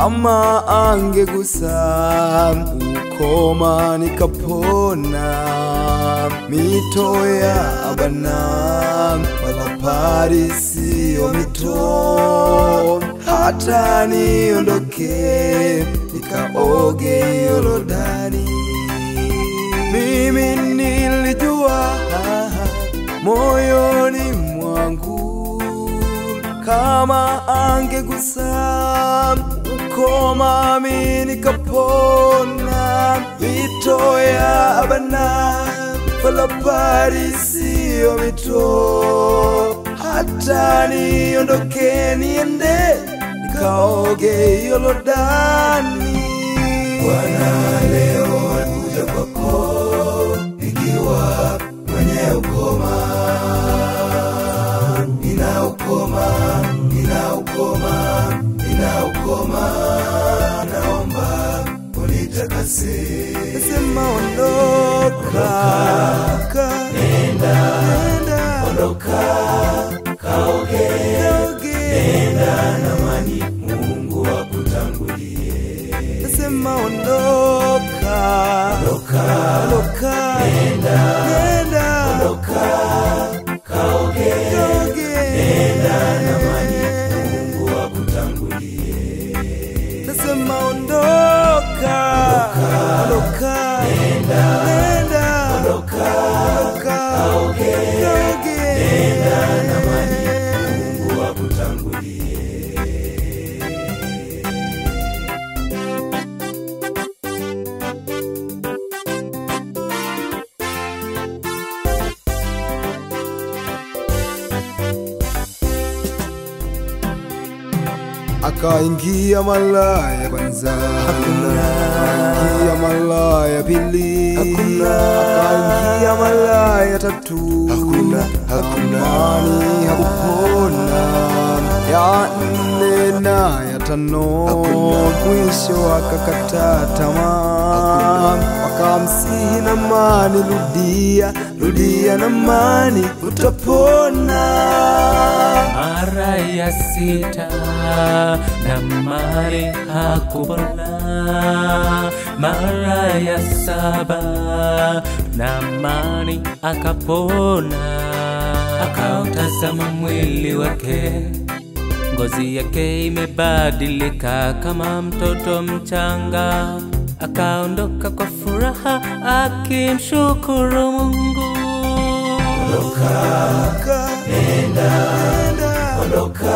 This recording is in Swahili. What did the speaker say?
kama angegusa ukoma nikapona. Mito ya Abana wala Parisi o mito, hata niondoke nikaoge Yordani. Mimi nilijua moyoni mwangu kama angegusa ukoma mimi nikapona. Mito ya Abana wala Parisi o mito, hata niondoke niende nikaoge Yordani. Bwana, leo nakuja kwako nikiwa mwenye ukoma. Nina ukoma, naomba unitakase. Sema ondoka, nenda, ondoka, kaoge, nenda na amani, Mungu akutangulie. sema ondoka, nenda, ondoka, kaoge, nenda na amani, Mungu akutangulie. sema ondoka, nenda, ondoka, kaoge, nenda na amani, Mungu akutangulie. akaingia malaya kwanza, akaingia malaya pili, akaingia malaya tatu, amani hakupona. Ya nne na ya tano, mwisho akakata tamaa. Wakamsihi Naamani, rudia Naamani, utapona. Mara ya sita Naamani hakupona. Mara ya saba Naamani akapona. Akautazama mwili wake, ngozi yake imebadilika kama mtoto mchanga. Akaondoka kwa furaha akimshukuru Mungu. Ondoka, nenda, ondoka,